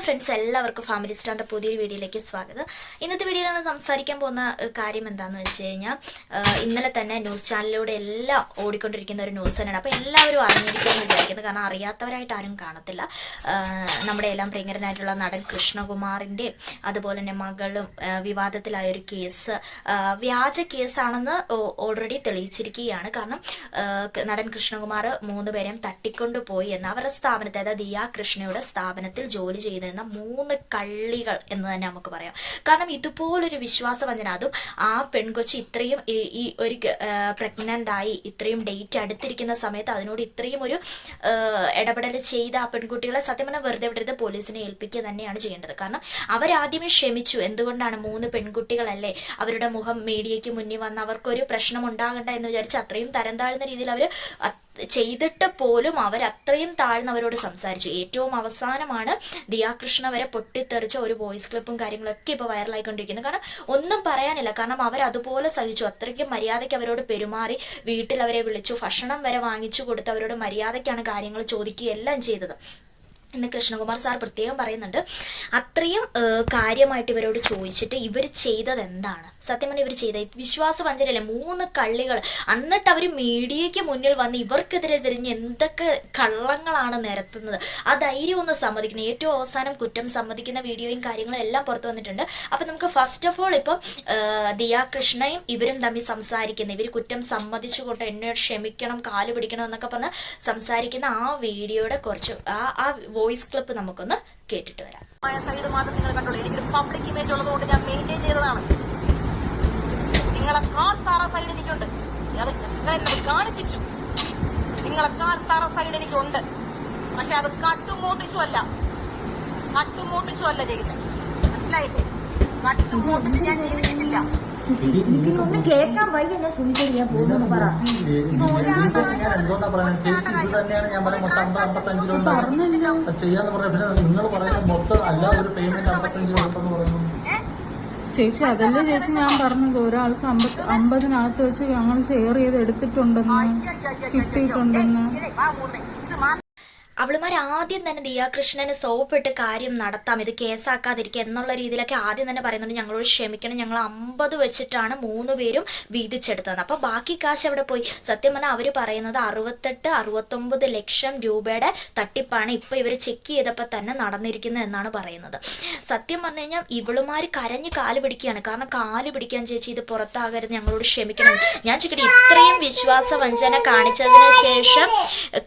Friends, എല്ലാവർക്കും family സ്റ്റാറിൻ്റെ പുതിയൊരു വീഡിയോയിലേക്ക് സ്വാഗതം. ഇന്നത്തെ വീഡിയോയിൽ സംസാരിക്കാൻ പോകുന്ന കാര്യം എന്താണെന്ന് വെച്ച് കഴിഞ്ഞാൽ, ഇന്നലെ തന്നെ ന്യൂസ് ചാനലിലൂടെ എല്ലാം ഓടിക്കൊണ്ടിരിക്കുന്ന ഒരു ന്യൂസ് തന്നെയാണ്. അപ്പോൾ എല്ലാവരും അറിഞ്ഞിരിക്കുമെന്ന് വിചാരിക്കുന്നത്, കാരണം അറിയാത്തവരായിട്ട് ആരും കാണത്തില്ല. നമ്മുടെ എല്ലാം പ്രിയങ്കരനായിട്ടുള്ള നടൻ കൃഷ്ണകുമാറിൻ്റെ അതുപോലെ തന്നെ മകളും വിവാദത്തിലായൊരു കേസ് വ്യാജ കേസാണെന്ന് ഓൾറെഡി തെളിയിച്ചിരിക്കുകയാണ്. കാരണം നടൻ കൃഷ്ണകുമാർ 3 പേരെയും തട്ടിക്കൊണ്ടുപോയി എന്ന് അവരുടെ സ്ഥാപനത്തെ, അതായത് ദിയാ കൃഷ്ണയുടെ സ്ഥാപനത്തിൽ ജോലി ചെയ്തിരുന്ന 3 കള്ളികൾ എന്ന് തന്നെ നമുക്ക് പറയാം. കാരണം ഇതുപോലൊരു വിശ്വാസവഞ്ചന, അതും ആ പെൺകൊച്ചി ഇത്രയും ഈ ഒരു പ്രഗ്നന്റ് ആയി ഇത്രയും ഡേറ്റ് അടുത്തിരിക്കുന്ന സമയത്ത് അതിനോട് ഇത്രയും ഒരു ഇടപെടൽ ചെയ്ത ആ പെൺകുട്ടികളെ സത്യം പറഞ്ഞാൽ വെറുതെ വിടരുത്, പോലീസിനെ ഏൽപ്പിക്കുക തന്നെയാണ് ചെയ്യേണ്ടത്. കാരണം അവരാദ്യമേ ക്ഷമിച്ചു. എന്തുകൊണ്ടാണ്? 3 പെൺകുട്ടികളല്ലേ, അവരുടെ മുഖം മീഡിയയ്ക്ക് മുന്നിൽ വന്ന് അവർക്കൊരു പ്രശ്നം ഉണ്ടാകണ്ട എന്ന് വിചാരിച്ച് അത്രയും തരം താഴ്ന്ന രീതിയിൽ അവർ ചെയ്തിട്ട് പോലും അവരത്രയും താഴ്ന്നവരോട് സംസാരിച്ചു. ഏറ്റവും അവസാനമാണ് ദിയാകൃഷ്ണ വരെ പൊട്ടിത്തെറിച്ച ഒരു വോയിസ് ക്ലിപ്പും കാര്യങ്ങളൊക്കെ ഇപ്പോൾ വൈറലായിക്കൊണ്ടിരിക്കുന്നത്. കാരണം ഒന്നും പറയാനില്ല, കാരണം അവരതുപോലെ സഹിച്ചു. അത്രയ്ക്കും മര്യാദയ്ക്ക് അവരോട് പെരുമാറി, വീട്ടിൽ അവരെ വിളിച്ചു, ഭക്ഷണം വരെ വാങ്ങിച്ചു കൊടുത്ത് അവരോട് മര്യാദയ്ക്കാണ് കാര്യങ്ങൾ ചോദിക്കുകയെല്ലാം ചെയ്തത്. ഇന്ന് കൃഷ്ണകുമാർ സാർ പ്രത്യേകം പറയുന്നുണ്ട്, അത്രയും കാര്യമായിട്ട് ഇവരോട് ചോദിച്ചിട്ട് ഇവർ ചെയ്തത് എന്താണ്? സത്യം പറഞ്ഞാൽ ഇവർ ചെയ്ത വിശ്വാസവഞ്ചനയല്ലേ, 3 കള്ളികൾ. എന്നിട്ട് അവർ മീഡിയയ്ക്ക് മുന്നിൽ വന്ന് ഇവർക്കെതിരെ തിരിഞ്ഞ് എന്തൊക്കെ കള്ളങ്ങളാണ് നിരത്തുന്നത്. ആ ധൈര്യം ഒന്ന് സമ്മതിക്കണം. ഏറ്റവും അവസാനം കുറ്റം സമ്മതിക്കുന്ന വീഡിയോയും കാര്യങ്ങളും എല്ലാം പുറത്തു വന്നിട്ടുണ്ട്. അപ്പം നമുക്ക് ഫസ്റ്റ് ഓഫ് ഓൾ ഇപ്പം ദിയാകൃഷ്ണയും ഇവരും തമ്മിൽ സംസാരിക്കുന്ന, ഇവർ കുറ്റം സമ്മതിച്ചുകൊണ്ട് എന്നോട് ക്ഷമിക്കണം, കാല് പിടിക്കണം എന്നൊക്കെ പറഞ്ഞ് സംസാരിക്കുന്ന ആ വീഡിയോയുടെ കുറച്ച് ആ വോയിസ് ക്ലിപ്പ് നമുക്കൊന്ന് കേട്ടിട്ട് വരാം. സൈഡ് മാത്രം നിങ്ങൾ കണ്ടോളൂ. എനിക്കൊരു പബ്ലിക് ഇമേജ് ഉള്ളതുകൊണ്ട് ഞാൻ മെയിൻറ്റെയിൻ ചെയ്തതാണ്. നിങ്ങളെക്കാൾ താറ സൈഡ് എനിക്കുണ്ട്, കാണിപ്പിച്ചു. നിങ്ങളെക്കാൾ താറ സൈഡ് എനിക്കുണ്ട്. പക്ഷെ അത് കട്ടുമോട്ടിച്ചു അല്ല ചെയ്യുന്നത്. മനസ്സിലായില്ലേ? കട്ടുമോട്ടിച്ച് ഞാൻ ജീവിച്ചിട്ടില്ല. ഒന്ന് കേൾക്കാൻ വഴി എന്നെ സുനിശ്ചിച്ച് ഞാൻ പോകുന്നു പറ. ചേച്ചി അതല്ലേ ചേച്ചി ഞാൻ പറഞ്ഞത്, ഒരാൾക്ക് 50-50 വെച്ച് ഞങ്ങൾ ഷെയർ ചെയ്ത് എടുത്തിട്ടുണ്ടെന്ന്, കിട്ടിയിട്ടുണ്ടെന്ന്. അവളുമാർ ആദ്യം തന്നെ ദിയാകൃഷ്ണന് സോപ്പിട്ട് കാര്യം നടത്താം, ഇത് കേസാക്കാതിരിക്കുക എന്നുള്ള രീതിയിലൊക്കെ ആദ്യം തന്നെ പറയുന്നുണ്ട്, ഞങ്ങളോട് ക്ഷമിക്കണം, ഞങ്ങൾ 50 വെച്ചിട്ടാണ് 3 പേരും വീതിച്ചെടുത്തത്. അപ്പോൾ ബാക്കി കാശ് അവിടെ പോയി. സത്യം പറഞ്ഞാൽ അവർ പറയുന്നത് 68-69 ലക്ഷം രൂപയുടെ തട്ടിപ്പാണ് ഇപ്പോൾ ഇവർ ചെക്ക് ചെയ്തപ്പോൾ തന്നെ നടന്നിരിക്കുന്നത് എന്നാണ് പറയുന്നത്. സത്യം പറഞ്ഞു കഴിഞ്ഞാൽ ഇവളുമാർ കരഞ്ഞ് കാല് പിടിക്കുകയാണ്. കാരണം കാല് പിടിക്കാൻ ചേച്ചി, ഇത് പുറത്താകരുത്, ഞങ്ങളോട് ക്ഷമിക്കണം. ഞാൻ ചോദിക്കട്ടെ, ഇത്രയും വിശ്വാസവഞ്ചന കാണിച്ചതിന് ശേഷം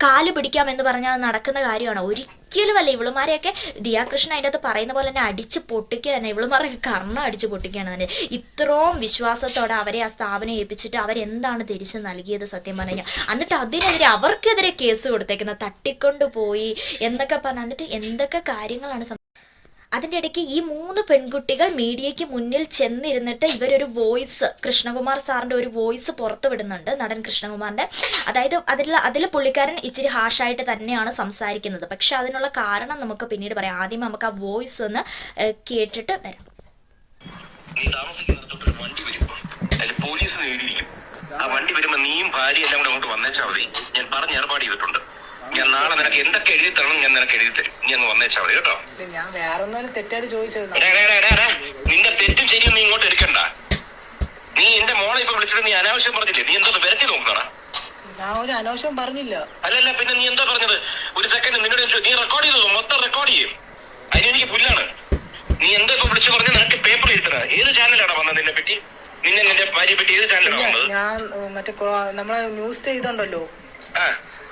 കാല് പിടിക്കാമെന്ന് പറഞ്ഞാൽ നടക്കുന്ന കാര്യമാണ്? ഒരിക്കലും അല്ല. ഇവളുമാരെയൊക്കെ ദിയാകൃഷ്ണ അതിൻ്റെ അകത്ത് പറയുന്ന പോലെ തന്നെ അടിച്ച് പൊട്ടിക്കുകയാണ്. ഇവളുമാരൊക്കെ കർണം അടിച്ച് പൊട്ടിക്കുകയാണ് തന്നെ. ഇത്രയും വിശ്വാസത്തോടെ അവരെ ആ സ്ഥാപനം ഏൽപ്പിച്ചിട്ട് അവരെന്താണ് തിരിച്ച് നൽകിയത് സത്യം പറഞ്ഞു കഴിഞ്ഞാൽ? എന്നിട്ട് അതിനെതിരെ അവർക്കെതിരെ കേസ് കൊടുത്തേക്കുന്നത്, തട്ടിക്കൊണ്ടുപോയി എന്നൊക്കെ പറഞ്ഞ, എന്നിട്ട് എന്തൊക്കെ കാര്യങ്ങളാണ്. അതിൻ്റെ ഇടയ്ക്ക് ഈ 3 പെൺകുട്ടികൾ മീഡിയയ്ക്ക് മുന്നിൽ ചെന്നിരുന്നിട്ട് ഇവരൊരു വോയിസ്, കൃഷ്ണകുമാർ സാറിൻ്റെ ഒരു വോയിസ് പുറത്തു വിടുന്നുണ്ട്, നടൻ കൃഷ്ണകുമാറിൻ്റെ. അതായത് അതിൽ പുള്ളിക്കാരൻ ഇച്ചിരി ഹാഷായിട്ട് തന്നെയാണ് സംസാരിക്കുന്നത്. പക്ഷെ അതിനുള്ള കാരണം നമുക്ക് പിന്നീട് പറയാം. ആദ്യം നമുക്ക് ആ വോയിസ് ഒന്ന് കേട്ടിട്ട് വരാം. ആ വണ്ടി വരുമ്പോ നീയും ഭാര്യ എല്ലാം കൂടെ അങ്ങോട്ട് വന്നേച്ചാൽ മതി. ഞാൻ പറഞ്ഞ് ഏർപ്പാട് ചെയ്തിട്ടുണ്ട്. ഞാൻ നാളെ നിനക്ക് എന്തൊക്കെ എഴുതി തരണം ഞാൻ നിനക്ക് എഴുതി തരും. നീ അങ്ങ് വന്നേച്ചാ മതി കേട്ടോ. ഞാൻ വേറെ തെറ്റായിട്ട് ചോദിച്ചത്. നിന്റെ തെറ്റും ശരിയും നീ ഇങ്ങോട്ട് എടുക്കണ്ട. നീ എന്റെ മോളെ ഇപ്പൊ വിളിച്ചിട്ട് നീ അനാവശ്യം പറഞ്ഞില്ലേ? നീ എന്തോ വരത്തി നോക്കണ? ഞാൻ ഒരു അനാവശ്യം പറഞ്ഞില്ല. അല്ലല്ല, പിന്നെ നീ എന്തോ പറഞ്ഞത്? ഒരു സെക്കൻഡ് നിന്നോട് നീ റെക്കോർഡ് ചെയ്തോ? മൊത്തം റെക്കോർഡ് ചെയ്യും. അതിനെനിക്ക് പുല്ലാണ്. നീ എന്തോ ഇപ്പൊ വിളിച്ചു പറഞ്ഞ നിനക്ക് പേപ്പർ എഴുതണ? ഏത് ചാനലാണ് വന്നത് നിന്നെ പറ്റി? നിന്റെ ഭാര്യയെ പറ്റി ഏത് ചാനലാണ് വന്നത്? ഞാൻ മറ്റേ നമ്മളെ ന്യൂസ് ചെയ്തോണ്ടല്ലോ,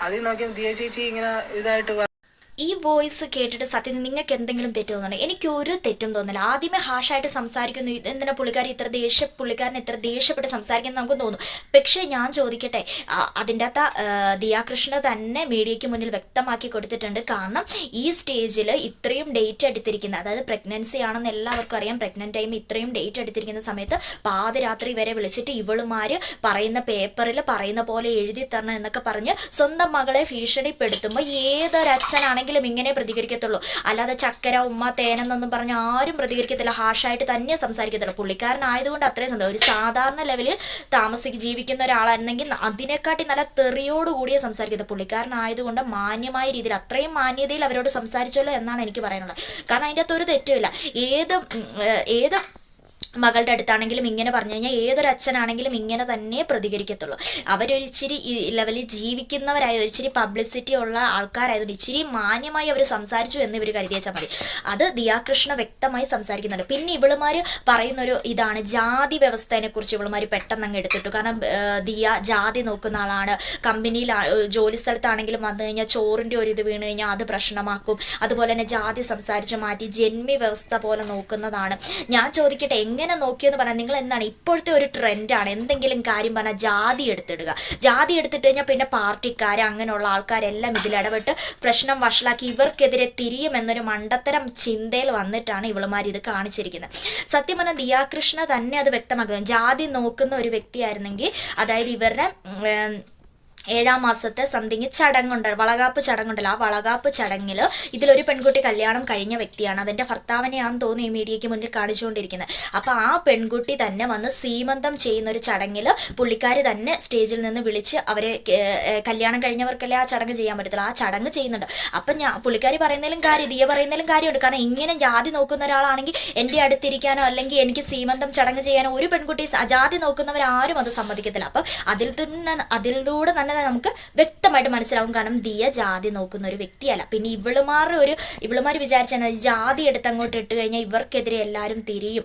അതിൽ നോക്കിയാൽ ദിയ ചേച്ചി ഇങ്ങനെ ഇതായിട്ട്. ഈ വോയിസ് കേട്ടിട്ട് സത്യം നിങ്ങൾക്ക് എന്തെങ്കിലും തെറ്റ് തോന്നുന്നുണ്ട്? എനിക്ക് ഒരു തെറ്റും തോന്നില്ല. ആദ്യമേ ഹാഷായിട്ട് സംസാരിക്കുന്നു, എന്തിനാ പുള്ളിക്കാരൻ ഇത്ര ദേഷ്യപ്പെട്ട് സംസാരിക്കുന്നത് നമുക്ക് തോന്നും. പക്ഷേ ഞാൻ ചോദിക്കട്ടെ, അതിൻ്റെ അകത്ത് ദിയാകൃഷ്ണ തന്നെ മീഡിയയ്ക്ക് മുന്നിൽ വ്യക്തമാക്കി കൊടുത്തിട്ടുണ്ട്. കാരണം ഈ സ്റ്റേജിൽ ഇത്രയും ഡേറ്റ് എടുത്തിരിക്കുന്നത്, അതായത് പ്രഗ്നൻസി ആണെന്ന് എല്ലാവർക്കും അറിയാം. പ്രഗ്നന്റ് ടൈം ഇത്രയും ഡേറ്റ് എടുത്തിരിക്കുന്ന സമയത്ത് പാതിരാത്രി വരെ വിളിച്ചിട്ട് ഇവളുമാർ പറയുന്ന പേപ്പറിൽ പറയുന്ന പോലെ എഴുതി തരണം എന്നൊക്കെ പറഞ്ഞ് സ്വന്തം മകളെ ഭീഷണിപ്പെടുത്തുമ്പോൾ ഏതൊരച്ഛനാണ് ആണെങ്കിലും ഇങ്ങനെ പ്രതികരിക്കത്തുള്ളൂ. അല്ലാതെ ചക്കര ഉമ്മ തേനെന്നൊന്നും പറഞ്ഞ് ആരും പ്രതികരിക്കത്തില്ല. ഹാഷായിട്ട് തന്നെ സംസാരിക്കത്തുള്ളൂ. പുള്ളിക്കാരനായതുകൊണ്ട് അത്രയും ഒരു സാധാരണ ലെവലിൽ ജീവിക്കുന്ന ഒരാളായിരുന്നെങ്കിൽ അതിനെക്കാട്ടി നല്ല തെറിയോടുകൂടിയേ സംസാരിക്കുന്നത്. പുള്ളിക്കാരനായതുകൊണ്ട് മാന്യമായ രീതിയിൽ അത്രയും മാന്യതയിൽ അവരോട് സംസാരിച്ചല്ലോ എന്നാണ് എനിക്ക് പറയാനുള്ളത്. കാരണം അതിൻ്റെ അകത്ത് ഒരു തെറ്റുമില്ല. ഏത് മകളുടെ അടുത്താണെങ്കിലും ഇങ്ങനെ പറഞ്ഞു കഴിഞ്ഞാൽ ഏതൊരു അച്ഛനാണെങ്കിലും ഇങ്ങനെ തന്നെ പ്രതികരിക്കത്തുള്ളൂ. അവരൊരിച്ചിരി ലെവലിൽ ജീവിക്കുന്നവരായ ഒരിച്ചിരി പബ്ലിസിറ്റി ഉള്ള ആൾക്കാരായതുകൊണ്ട് ഇച്ചിരി മാന്യമായി അവർ സംസാരിച്ചു എന്ന് ഇവർ കരുതി വെച്ചാൽ മതി. അത് ദിയാകൃഷ്ണ വ്യക്തമായി സംസാരിക്കുന്നുണ്ട്. പിന്നെ ഇവളുമാർ പറയുന്നൊരു ഇതാണ് ജാതി വ്യവസ്ഥയെ കുറിച്ച് ഇവളുമാർ പെട്ടെന്ന് അങ്ങ് എടുത്തിട്ടു. കാരണം ദിയ ജാതി നോക്കുന്ന ആളാണ്. കമ്പനിയിൽ ജോലി സ്ഥലത്താണെങ്കിലും വന്നു കഴിഞ്ഞാൽ ചോറിൻ്റെ ഒരു ഇത് വീണ് കഴിഞ്ഞാൽ അത് പ്രശ്നമാക്കും. അതുപോലെ തന്നെ ജാതി സംസാരിച്ച് മാറ്റി ജന്മി വ്യവസ്ഥ പോലെ നോക്കുന്നതാണ്. ഞാൻ ചോദിക്കട്ടെ, എങ്ങനെ നോക്കിയെന്ന് പറഞ്ഞാൽ നിങ്ങൾ എന്താണ് ഇപ്പോഴത്തെ ഒരു ട്രെൻഡാണ് എന്തെങ്കിലും കാര്യം പറഞ്ഞാൽ ജാതി എടുത്തിടുക. ജാതി എടുത്തിട്ട് കഴിഞ്ഞാൽ പിന്നെ പാർട്ടിക്കാർ അങ്ങനെയുള്ള ആൾക്കാരെല്ലാം ഇതിലിടപെട്ട് പ്രശ്നം വഷളാക്കി ഇവർക്കെതിരെ തിരിയുമെന്നൊരു മണ്ടത്തരം ചിന്തയിൽ വന്നിട്ടാണ് ഇവളുമാർ ഇത് കാണിച്ചിരിക്കുന്നത്. സത്യം പറഞ്ഞാൽ ദിയാകൃഷ്ണ തന്നെ അത് വ്യക്തമാക്കുന്നത്. ജാതി നോക്കുന്ന ഒരു വ്യക്തിയായിരുന്നെങ്കിൽ, അതായത് ഇവരുടെ 7ാം മാസത്തെ സംതിങ് ചടങ്ങുണ്ട്, വളകാപ്പ് ചടങ്ങുണ്ടല്ലോ, ആ വളകാപ്പ് ചടങ്ങിൽ ഇതിലൊരു പെൺകുട്ടി കല്യാണം കഴിഞ്ഞ വ്യക്തിയാണ്. അതിൻ്റെ ഭർത്താവിനെയാണെന്ന് തോന്നുന്നു ഈ മീഡിയയ്ക്ക് മുന്നിൽ കാണിച്ചുകൊണ്ടിരിക്കുന്നത്. അപ്പോൾ ആ പെൺകുട്ടി തന്നെ വന്ന് സീമന്തം ചെയ്യുന്ന ഒരു ചടങ്ങിൽ പുള്ളിക്കാരി തന്നെ സ്റ്റേജിൽ നിന്ന് വിളിച്ച് അവരെ കല്യാണം കഴിഞ്ഞവർക്കല്ലേ ആ ചടങ്ങ് ചെയ്യാൻ പറ്റത്തുള്ളൂ, ആ ചടങ്ങ് ചെയ്യുന്നുണ്ട്. അപ്പം പുള്ളിക്കാരി പറയുന്നതിലും ദിയ പറയുന്നതിലും കാര്യമുണ്ട്. കാരണം ഇങ്ങനെ ജാതി നോക്കുന്ന ഒരാളാണെങ്കിൽ എൻ്റെ അടുത്തിരിക്കാനോ അല്ലെങ്കിൽ എനിക്ക് സീമന്തം ചടങ്ങ് ചെയ്യാനോ ഒരു പെൺകുട്ടി ജാതി നോക്കുന്നവരാരും അത് സമ്മതിക്കത്തില്ല. അപ്പം അതിലൂടെ തന്നെ നമുക്ക് വ്യക്തമായിട്ട് മനസ്സിലാവും. കാരണം ദിയ ജാതി നോക്കുന്ന ഒരു വ്യക്തിയല്ല. പിന്നെ ഇവളുമാർ വിചാരിച്ചാൽ ജാതി എടുത്ത് അങ്ങോട്ട് ഇട്ട് കഴിഞ്ഞാൽ ഇവർക്കെതിരെ എല്ലാവരും തിരിയും,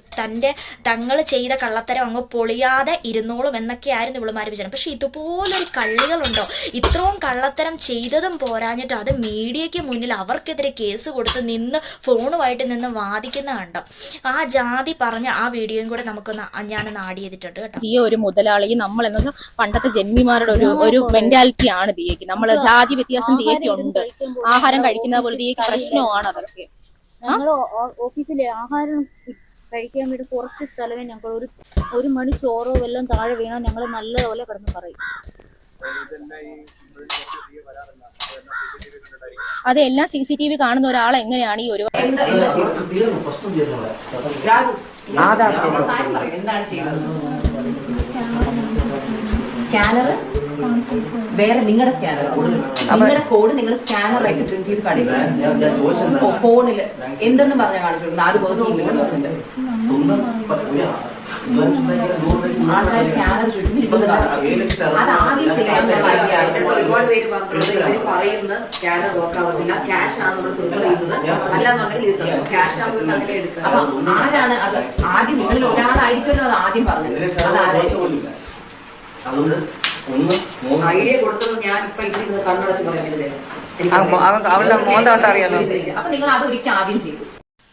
തങ്ങൾ ചെയ്ത കള്ളത്തരം അങ്ങ് പൊളിയാതെ ഇരുന്നോളും എന്നൊക്കെയായിരുന്നു ഇവളുമാർ വിചാരം. പക്ഷെ ഇതുപോലൊരു കള്ളികളുണ്ടോ? ഇത്രയും കള്ളത്തരം ചെയ്തതും പോരാഞ്ഞിട്ട് അത് മീഡിയയ്ക്ക് മുന്നിൽ അവർക്കെതിരെ കേസ് കൊടുത്ത് ഫോണുമായിട്ട് നിന്ന് വാദിക്കുന്ന കണ്ടോ? ആ ജാതി പറഞ്ഞ ആ വീഡിയോയും കൂടെ ഞാനൊന്ന് ആഡ് ചെയ്തിട്ടുണ്ട് കേട്ടോ. ഈ ഒരു മുതലാളി നമ്മൾ എന്ന് പണ്ടത്തെ ജന്മിമാരുടെ ഒരു മെന്റാലിറ്റി ആണ് ദിയക്ക്. നമ്മൾ ജാതി വ്യത്യാസം ദിയക്ക് ഉണ്ട്. ആഹാരം കഴിക്കുന്ന പോലെ ദിയക്ക് പ്രശ്നമാണ് അതൊക്കെ. ഞങ്ങൾ ഓഫീസിലെ ആഹാരം കഴിക്കാൻ വേണ്ടി കുറച്ച് സ്ഥലമേ ഞങ്ങൾ ഒരു മണി ചോറോ വല്ലതും താഴെ വീണാൽ ഞങ്ങൾ നല്ലതുപോലെ കിടന്ന് പറയും. അതെല്ലാം CCTV കാണുന്ന ഒരാൾ എങ്ങനെയാണ് ഈ ഒരു സ്കാനർ വേറെ നിങ്ങളുടെ സ്കാനർ നിങ്ങളുടെ കോഡ് നിങ്ങൾ സ്കാനർ ആയിട്ട് പ്രിന്റ് ചെയ്ത് കാണിക്കും ഫോണില് എന്തെന്ന് പറഞ്ഞാൽ കാണിച്ചു കൊടുക്കുന്നത്. ആദ്യം നോക്കിയില്ല ആൾക്കാർ സ്കാനർ അത് ആദ്യം ചെയ്യാനുള്ള ഒരുപാട് പേര് പറയുന്ന സ്കാനർ നോക്കാവുന്നില്ല, ക്യാഷ് ആണ് നമ്മൾ പ്രിഫർ ചെയ്യുന്നത്, അല്ലാന്നുണ്ടെങ്കിൽ ക്യാഷ് ആകുമ്പോൾ അങ്ങനെ എടുക്കുക. അപ്പൊ ആരാണ് അത് ആദ്യം നിങ്ങളിൽ ഒരാളായിരിക്കുമല്ലോ അത് ആദ്യം പറഞ്ഞത്. ഐഡിയ കൊടുത്തത് ഞാൻ ഇപ്പൊ ഇവിടെ കണ്ണടച്ച് പറയാൻ അവളുടെ മോന്ത അറിയാലോ. അപ്പൊ നിങ്ങൾ അത് ഒരിക്കലും ആദ്യം ചെയ്തു.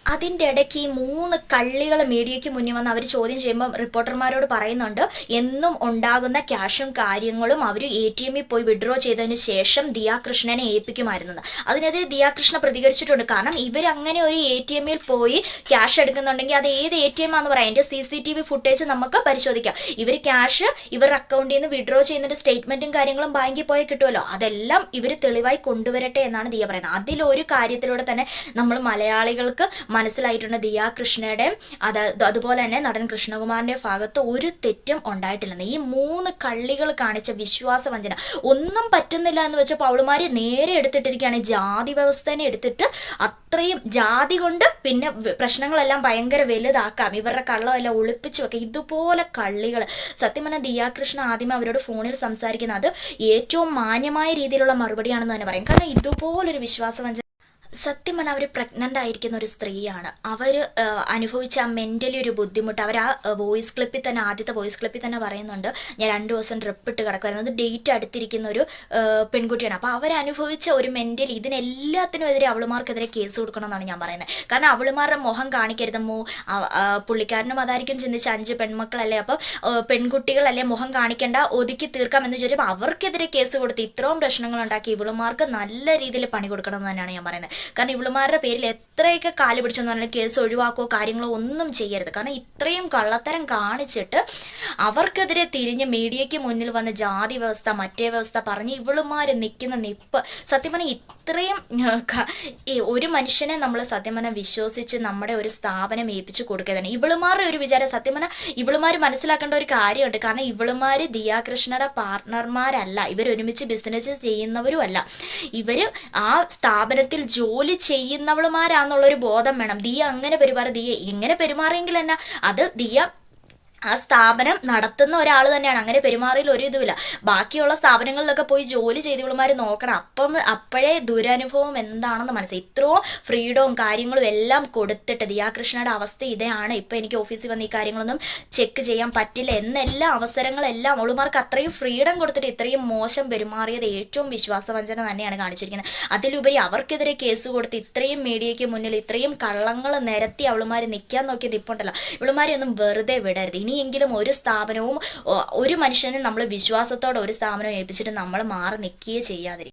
അതിൻ്റെ ഇടയ്ക്ക് ഈ 3 കള്ളികൾ മീഡിയയ്ക്ക് മുന്നിൽ വന്ന് അവർ ചോദ്യം ചെയ്യുമ്പോൾ റിപ്പോർട്ടർമാരോട് പറയുന്നുണ്ട് എന്നും ഉണ്ടാകുന്ന ക്യാഷും കാര്യങ്ങളും അവർ ATM പോയി വിഡ്രോ ചെയ്തതിന് ശേഷം ദിയാകൃഷ്ണനെ ഏൽപ്പിക്കുമായിരുന്നത്. അതിനെതിരെ ദിയാകൃഷ്ണ പ്രതികരിച്ചിട്ടുണ്ട്. കാരണം ഇവരങ്ങനെ ഒരു ATM പോയി ക്യാഷ് എടുക്കുന്നുണ്ടെങ്കിൽ അത് ഏത് ATM ആണെന്ന് പറയാം. അതിൻ്റെ CCTV ഫുട്ടേജ് നമുക്ക് പരിശോധിക്കാം. ഇവർ ക്യാഷ് ഇവരുടെ അക്കൗണ്ടിൽ നിന്ന് വിഡ്രോ ചെയ്യുന്നതിൻ്റെ സ്റ്റേറ്റ്മെൻറ്റും കാര്യങ്ങളും ബാങ്കിൽ പോയി കിട്ടുമല്ലോ, അതെല്ലാം ഇവർ തെളിവായി കൊണ്ടുവരട്ടെ എന്നാണ് ദിയ പറയുന്നത്. അതിലൊരു കാര്യത്തിലൂടെ തന്നെ നമ്മൾ മലയാളികൾക്ക് മനസ്സിലായിട്ടുണ്ട് ദിയാകൃഷ്ണയുടെ അതുപോലെ തന്നെ നടൻ കൃഷ്ണകുമാറിന്റെ ഭാഗത്ത് ഒരു തെറ്റും ഉണ്ടായിട്ടില്ലെന്ന്. ഈ 3 കള്ളികൾ കാണിച്ച വിശ്വാസവഞ്ചന ഒന്നും പറ്റുന്നില്ല എന്ന് വെച്ചപ്പോൾ അവളുമാര് നേരെ എടുത്തിട്ടിരിക്കുകയാണ്. ജാതി വ്യവസ്ഥനെ എടുത്തിട്ട് അത്രയും ജാതി കൊണ്ട് പിന്നെ പ്രശ്നങ്ങളെല്ലാം ഭയങ്കര വലുതാക്കാം, ഇവരുടെ കള്ളമെല്ലാം ഒളിപ്പിച്ചു വെക്കാം. ഇതുപോലെ കള്ളികൾ. സത്യം പറഞ്ഞാൽ ദിയാകൃഷ്ണ ആദ്യമേ അവരോട് ഫോണിൽ സംസാരിക്കുന്നത് അത് ഏറ്റവും മാന്യമായ രീതിയിലുള്ള മറുപടിയാണെന്ന് തന്നെ പറയും. കാരണം ഇതുപോലൊരു വിശ്വാസവഞ്ചന സത്യം പറഞ്ഞാൽ അവർ പ്രഗ്നൻ്റ് ആയിരിക്കുന്ന ഒരു സ്ത്രീയാണ്. അവർ അനുഭവിച്ച ആ മെൻ്റലി ഒരു ബുദ്ധിമുട്ട് അവർ ആ വോയിസ് ക്ലിപ്പിൽ തന്നെ ആദ്യത്തെ വോയിസ് ക്ലിപ്പിൽ തന്നെ പറയുന്നുണ്ട്, ഞാൻ 2 ദിവസം ട്രിപ്പ് ഇട്ട് കിടക്കുമായിരുന്നു. അത് ഡേറ്റ് അടുത്തിരിക്കുന്ന ഒരു പെൺകുട്ടിയാണ്. അപ്പോൾ അവരനുഭവിച്ച ഒരു മെൻ്റലി ഇതിനെല്ലാത്തിനും എതിരെ അവളുമാർക്കെതിരെ കേസ് കൊടുക്കണം എന്നാണ് ഞാൻ പറയുന്നത്. കാരണം അവളുമാരുടെ മുഖം കാണിക്കരുത്. പുള്ളിക്കാരനും അതായിരിക്കും ചിന്തിച്ച് 5 പെൺമക്കളല്ലേ, അപ്പം പെൺകുട്ടികളല്ലേ, മുഖം കാണിക്കേണ്ട, ഒതുക്കി തീർക്കാമെന്ന് ചോദിച്ചപ്പോൾ അവർക്കെതിരെ കേസ് കൊടുത്ത് ഇത്രയും പ്രശ്നങ്ങൾ ഉണ്ടാക്കി ഇവളുമാർക്ക് നല്ല രീതിയിൽ പണി കൊടുക്കണം എന്ന് തന്നെയാണ് ഞാൻ പറയുന്നത്. കാരണം ഇവളുമാരുടെ പേരിൽ എത്രയൊക്കെ കാല് പിടിച്ചെന്ന് പറഞ്ഞാൽ കേസ് ഒഴിവാക്കുകയോ കാര്യങ്ങളോ ഒന്നും ചെയ്യരുത്. കാരണം ഇത്രയും കള്ളത്തരം കാണിച്ചിട്ട് അവർക്കെതിരെ തിരിഞ്ഞ് മീഡിയയ്ക്ക് മുന്നിൽ വന്ന് ജാതി വ്യവസ്ഥ മറ്റേ വ്യവസ്ഥ പറഞ്ഞ് ഇവളുമാർ നിൽക്കുന്ന നിപ്പ് സത്യം പറഞ്ഞാൽ ഇത്രയും ഒരു മനുഷ്യനെ നമ്മൾ സത്യം പറഞ്ഞാൽ വിശ്വസിച്ച് നമ്മുടെ ഒരു സ്ഥാപനം ഏൽപ്പിച്ച് കൊടുക്കുക തന്നെ. ഇവളുമാരുടെ ഒരു വിചാരം സത്യം പറഞ്ഞാൽ ഇവളുമാർ മനസ്സിലാക്കേണ്ട ഒരു കാര്യമുണ്ട്. കാരണം ഇവളുമാർ ദിയാകൃഷ്ണയുടെ പാർട്ട്ണർമാരല്ല, ഇവരൊരുമിച്ച് ബിസിനസ് ചെയ്യുന്നവരുമല്ല, ഇവര് ആ സ്ഥാപനത്തിൽ ജോലി ചെയ്യുന്നവളുമാരാന്നുള്ളൊരു ബോധം വേണം. ദിയ അങ്ങനെ ദിയ ഇങ്ങനെ പെരുമാറിയെങ്കിൽ തന്നെ അത് ദിയ ആ സ്ഥാപനം നടത്തുന്ന ഒരാൾ തന്നെയാണ്. അങ്ങനെ പെരുമാറിയിൽ ഒരു ഇതുമില്ല. ബാക്കിയുള്ള സ്ഥാപനങ്ങളിലൊക്കെ പോയി ജോലി ചെയ്തവളുമാർ നോക്കണം. അപ്പോഴേ ദുരനുഭവം എന്താണെന്ന് മനസ്സിലായി. ഇത്രയും ഫ്രീഡവും കാര്യങ്ങളും എല്ലാം കൊടുത്തിട്ട് ദിയാകൃഷ്ണയുടെ അവസ്ഥ ഇതാണ്, ഇപ്പം എനിക്ക് ഓഫീസിൽ വന്ന് ഈ കാര്യങ്ങളൊന്നും ചെക്ക് ചെയ്യാൻ പറ്റില്ല എന്നെല്ലാ അവസരങ്ങളെല്ലാം അവളുമാർക്ക് അത്രയും ഫ്രീഡം കൊടുത്തിട്ട് ഇത്രയും മോശം പെരുമാറിയത് ഏറ്റവും വിശ്വാസവഞ്ചന തന്നെയാണ് കാണിച്ചിരിക്കുന്നത്. അതിലുപരി അവർക്കെതിരെ കേസ് കൊടുത്ത് ഇത്രയും മീഡിയയ്ക്ക് മുന്നിൽ ഇത്രയും കള്ളങ്ങൾ നിരത്തി അവളുമാർ നിൽക്കാൻ നോക്കിയത് ഇപ്പോൾ ഉണ്ടല്ലോ. ഇവളുമാരെ ഒന്നും വെറുതെ വിടരുത്. ഇനിയെങ്കിലും ഒരു സ്ഥാപനവും ഒരു മനുഷ്യനും നമ്മൾ വിശ്വാസത്തോടെ ഒരു സ്ഥാപനവും ഏൽപ്പിച്ചിട്ട് നമ്മൾ മാറി നിൽക്കുകയേ ചെയ്യാതിരിക്കും.